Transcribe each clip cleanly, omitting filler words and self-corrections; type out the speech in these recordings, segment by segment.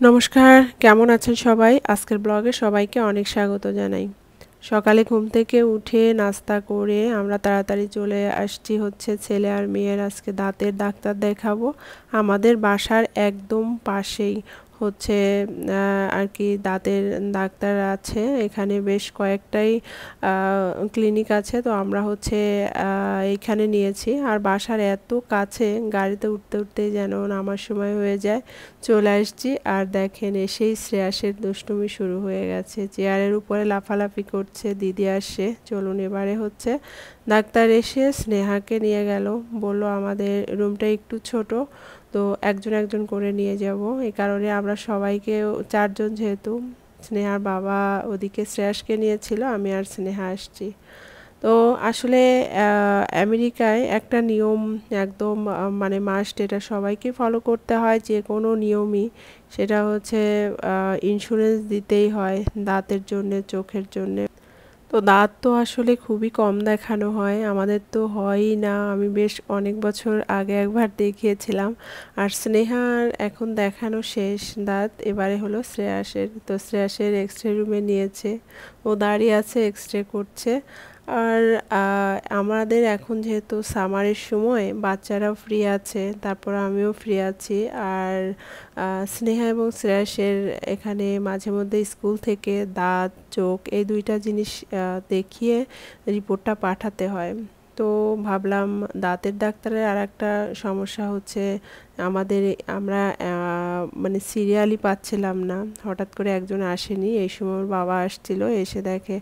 নমস্কার, কেমন আছেন সবাই? আজকের ব্লগে সবাইকে অনেক স্বাগত জানাই। সকালে ঘুম থেকে উঠে নাস্তা করে আমরা তাড়াতাড়ি চলে আসছি হচ্ছে ছেলে আর মেয়ের আজকে দাঁতের ডাক্তার দেখাবো। আমাদের বাসার একদম পাশেই হচ্ছে আর কি দাঁতের ডাক্তার আছে। এখানে বেশ কয়েকটাই ক্লিনিক আছে, তো আমরা হচ্ছে এইখানে নিয়েছি। আর বাসার এত কাছে, গাড়িতে উঠতে উঠতেই যেন নামার সময় হয়ে যায়, চলে আসছি। আর দেখেন এসেই শ্রেয়াসের দুষ্টুমি শুরু হয়ে গেছে, চেয়ারের উপরে লাফালাফি করছে। দিদি আসে, চলুন এবারে হচ্ছে ডাক্তার এসে স্নেহাকে নিয়ে গেল, বলল আমাদের রুমটা একটু ছোট, তো একজন একজন করে নিয়ে যাব। এই কারণে আমরা সবাইকে, চারজন যেহেতু, স্নেহার বাবা ওদিকে শ্রেয়াসকে নিয়েছিল, আমি আর স্নেহা আসছি। তো আসলে আমেরিকায় একটা নিয়ম একদম মানে মাস্ট, এটা সবাইকে ফলো করতে হয়, যে কোনো নিয়মই, সেটা হচ্ছে ইন্স্যুরেন্স দিতেই হয় দাঁতের জন্যে, চোখের জন্যে। তো দাঁত তো আসলে খুবই কম দেখানো হয়, আমাদের তো হয়ই না। আমি বেশ অনেক বছর আগে একবার দেখিয়েছিলাম। আর স্নেহার এখন দেখানো শেষ দাঁত, এবারে হলো শ্রেয়াসের। তো শ্রেয়াসের এক্সরে রুমে নিয়েছে, ও দাঁড়িয়ে আছে, এক্সরে করছে। আর আমাদের এখন যেহেতু সামারের সময়, বাচ্চারাও ফ্রি আছে, তারপর আমিও ফ্রি আছি। আর স্নেহা এবং শ্রেয়াসের এখানে মাঝে মধ্যে স্কুল থেকে দাঁত, চোখ এই দুইটা জিনিস দেখিয়ে রিপোর্টটা পাঠাতে হয়। তো ভাবলাম দাঁতের ডাক্তারের আর একটা সমস্যা হচ্ছে, আমরা মানে সিরিয়ালই পাচ্ছিলাম না। হঠাৎ করে একজন আসেনি, এই সময় ওর বাবা আসছিল, এসে দেখে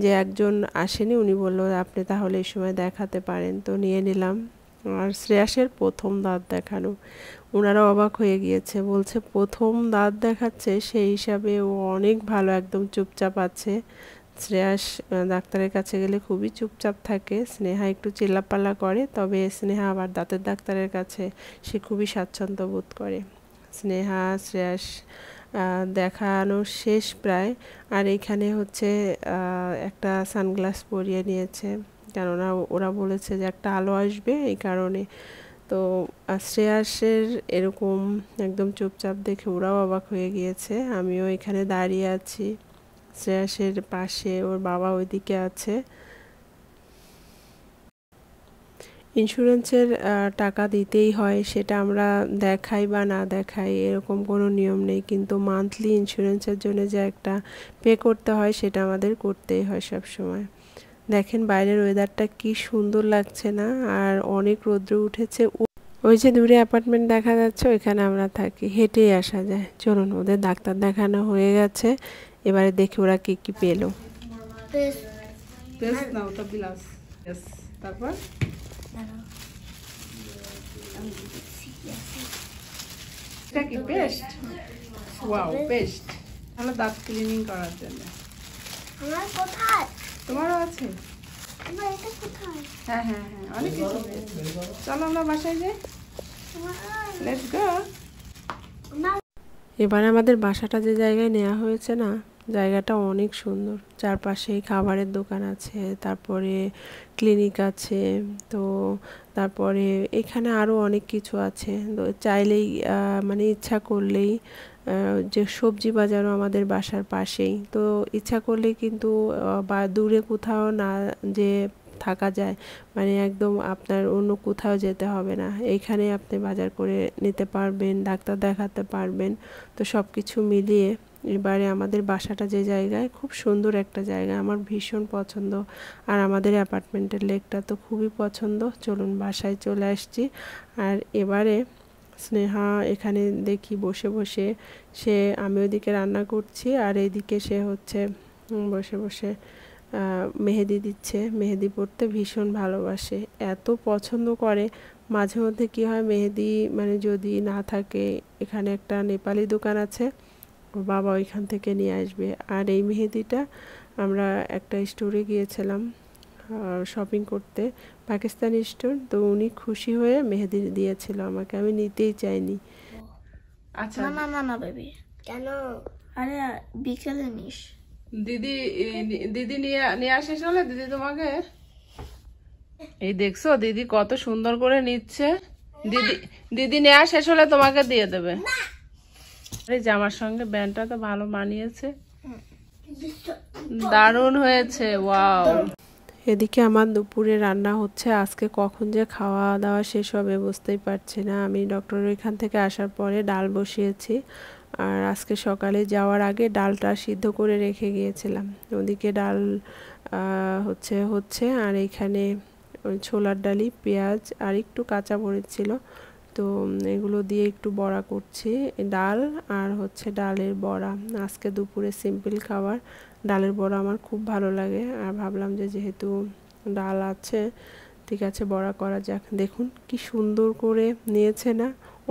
যে একজন আসেনি। উনি বললো আপনি তাহলে এই সময় দেখাতে পারেন, তো নিয়ে নিলাম। আর শ্রেয়াসের প্রথম দাঁত দেখানো, ওনারা অবাক হয়ে গিয়েছে, বলছে প্রথম দাঁত দেখাচ্ছে, সেই হিসাবে ও অনেক ভালো, একদম চুপচাপ আছে। শ্রেয়াস ডাক্তারের কাছে গেলে খুবই চুপচাপ থাকে, স্নেহা একটু চিল্লাপাল্লা করে, তবে স্নেহা আবার দাঁতের ডাক্তারের কাছে সে খুবই স্বাচ্ছন্দ্য বোধ করে। স্নেহা শ্রেয়াস দেখানো শেষ প্রায়। আর এখানে হচ্ছে একটা সানগ্লাস পরিয়ে নিয়েছে, কেননা ওরা বলেছে যে একটা আলো আসবে, এই কারণে। তো শ্রেয়াসের এরকম একদম চুপচাপ দেখে ওরাও অবাক হয়ে গিয়েছে। আমিও এখানে দাঁড়িয়ে আছি, শ্রেয়াসের পাশে ওর বাবা ওইদিকে আছে। ইন্স্যুরেন্সের টাকা দিতেই হয়, সেটা আমরা দেখাই বা না দেখাই এরকম কোনো নিয়ম নেই, কিন্তু মান্থলি ইন্স্যুরেন্সের জন্য যে একটা পে করতে হয়, সেটা আমাদের করতেই হয় সব সময়। দেখেন বাইরের ওয়েদারটা কি সুন্দর লাগছে না? আর অনেক রৌদ্র উঠেছে। ওই যে দূরে অ্যাপার্টমেন্ট দেখা যাচ্ছে, ওইখানে আমরা থাকি, হেঁটেই আসা যায়। চলুন, ওদের ডাক্তার দেখানো হয়ে গেছে, এবারে দেখি ওরা কি কি পেলো। তারপর এটা কি পেস্ট? ওয়াও, পেস্ট তাহলে দাঁত ক্লিনিং করার জন্য। আমার কোথায়? তোমারও আছে? আমার এটা কোথায়? হ্যাঁ হ্যাঁ হ্যাঁ, অনেক কিছু। চলো আমরা বাসায় যাই, লেটস গো। এবার আমাদের বাসাটা যে জায়গায় নেওয়া হয়েছে না, জায়গাটা অনেক সুন্দর, চারপাশেই খাবারের দোকান আছে, তারপরে ক্লিনিক আছে, তো তারপরে এখানে আরও অনেক কিছু আছে। তো চাইলেই মানে ইচ্ছা করলেই, যে সবজি বাজারও আমাদের বাসার পাশেই, তো ইচ্ছা করলেই কিন্তু বা দূরে কোথাও না যে থাকা যায়, মানে একদম আপনার অন্য কোথাও যেতে হবে না, এইখানে আপনি বাজার করে নিতে পারবেন, ডাক্তার দেখাতে পারবেন। তো সব কিছু মিলিয়ে এবারে আমাদের বাসাটা যে জায়গায়, খুব সুন্দর একটা জায়গা, আমার ভীষণ পছন্দ। আর আমাদের অ্যাপার্টমেন্টের লেকটা তো খুবই পছন্দ। চলুন বাসায় চলে আসছি। আর এবারে স্নেহা এখানে দেখি বসে বসে, আমি ওইদিকে রান্না করছি, আর এইদিকে সে হচ্ছে বসে বসে মেহেদি দিচ্ছে। মেহেদি পড়তে ভীষণ ভালোবাসে, এত পছন্দ করে। মাঝে মধ্যে কী হয়, মেহেদি মানে যদি না থাকে, এখানে একটা নেপালি দোকান আছে, ওর বাবা ওইখান থেকে নিয়ে আসবে। আর এই মেহেদিটা আমরা একটা স্টোরে গিয়েছিলাম শপিং করতে, পাকিস্তানি স্টোর, তো উনি খুশি হয়ে মেহেদি দিয়েছিল আমাকে, আমি নিতেই চাইনি। আচ্ছা, না না না না বেবি, কেন? আরে বিকেলে নিস। দিদি দিদি নিয়ে আসিস হলে দিদি তোমাকে, এই দেখছো দিদি কত সুন্দর করে নিচ্ছে। দিদি নেওয়া শেষ হলে তোমাকে দিয়ে দেবে। এই জামার সঙ্গে ব্যান্ডটা তো ভালো মানিয়েছে, দারুণ হয়েছে, ওয়াও। এদিকে আমার দুপুরে রান্না হচ্ছে। আজকে কখন যে খাওয়া দাওয়া শেষ হবে বুঝতেই পারছি না। আমি ডক্টরের এখান থেকে আসার পরে ডাল বসিয়েছি, আর আজকে সকালে যাওয়ার আগে ডালটা সিদ্ধ করে রেখে গিয়েছিলাম। ওদিকে ডাল হচ্ছে আর এইখানে ওই ছোলার ডালি, পেঁয়াজ আর একটু কাঁচা মরিচ ছিল, তো এগুলো দিয়ে একটু বড়া করছি। ডাল আর ডালের বড়া, আজকে দুপুরে সিম্পল খাবার। ডালের বড়া আমার খুব ভালো লাগে, আর ভাবলাম যে যেহেতু ডাল আছে, ঠিক আছে বড়া করা যাক। দেখুন কি সুন্দর করে নিয়েছে না,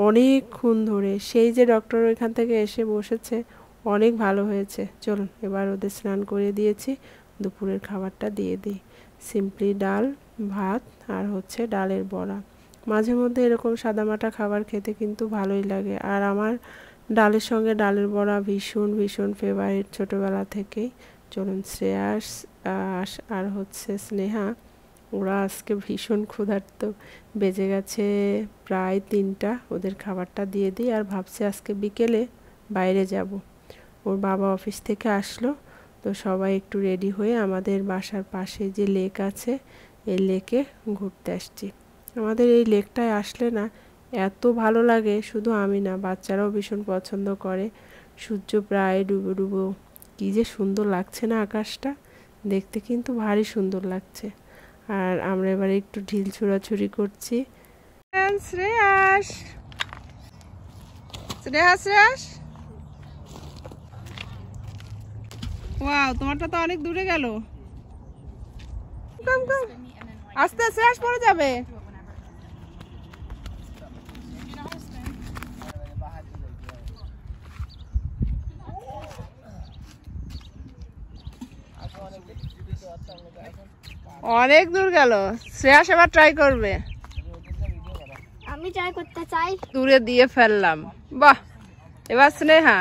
অনেকক্ষণ ধরে। সেই যে ডক্টর ওইখান থেকে এসে বসেছে, অনেক ভালো হয়েছে। চলুন এবার ওদের স্নান করে দিয়েছি, দুপুরের খাবারটা দিয়ে দিই। সিম্পলি ডাল, ভাত আর ডালের বড়া। মাঝে মধ্যে এরকম সাদামাটা খাবার খেতে কিন্তু ভালোই লাগে, আর আমার ডালের সঙ্গে ডালের বড়া ভীষণ ভীষণ ফেভারিট ছোটোবেলা থেকেই। চলুন শ্রেয়াস আর স্নেহা, ওরা আজকে ভীষণ ক্ষুধার্ত, বেজে গেছে প্রায় 3টা। ওদের খাবারটা দিয়ে দিই, আর ভাবছি আজকে বিকেলে বাইরে যাব। ওর বাবা অফিস থেকে আসলো, তো সবাই একটু রেডি হয়ে আমাদের বাসার পাশে যে লেক আছে, এই লেকে ঘুরতে আসছি। আমাদের এই লেকটায় আসলে না এত ভালো লাগে, শুধু আমি না, বাচ্চারাও ভীষণ পছন্দ করে। সূর্য প্রায় ডুবো ডুবো, কী যে সুন্দর লাগছে না আকাশটা, দেখতে কিন্তু ভারী সুন্দর লাগছে। আর আমরা এবারে একটু ঢিল ছোড়াছুড়ি করছি। শ্রেয়াস, শ্রেয়াস, ওয়াও, তোমারটা তো অনেক দূরে গেল। কম কম, আস্তে শ্রেয়াস পড়ে যাবে। অনেক দূর গেল। শ্রেয়াস এবার ট্রাই করবে। আমি ট্রাই করতে চাই। দূরে দিয়ে ফেললাম, বাহ। এবার স্নেহা,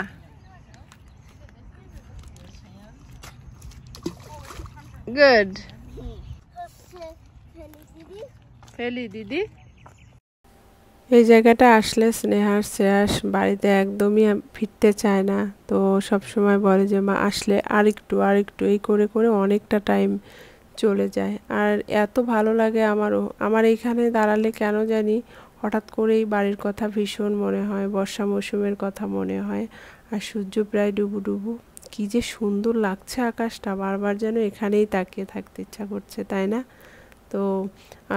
গুড। ফেলি দিদি। এই জায়গাটা আসলে স্নেহার শ্রেয়াস বাড়িতে একদমই ফিরতে চায় না, তো সব সময় বলে যে মা আসলে আরেকটু এই করে করে অনেকটা টাইম চলে যায়। আর এত ভালো লাগে আমারও, আমার এইখানে দাঁড়ালে কেন জানি হঠাৎ করেই বাড়ির কথা ভীষণ মনে হয়, বর্ষা মৌসুমের কথা মনে হয়। আর সূর্য প্রায় ডুবু ডুবু, কী যে সুন্দর লাগছে আকাশটা, বারবার যেন এখানেই তাকিয়ে থাকতে ইচ্ছা করছে, তাই না? তো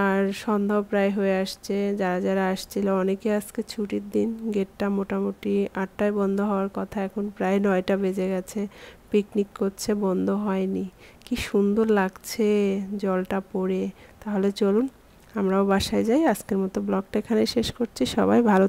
আর সন্ধ্যাও প্রায় হয়ে আসছে। যারা যারা আসছিল অনেকে আজকে ছুটির দিন, গেটটা মোটামুটি 8টায় বন্ধ হওয়ার কথা, এখন প্রায় 9টা বেজে গেছে। পিকনিক করছে, বন্ধ হয়নি। কি সুন্দর লাগছে জলটা পড়ে। তাহলে চলুন আমরাও বাসায় যাই। আজকের মতো ব্লগটা এখানে শেষ করছি। সবাই ভালো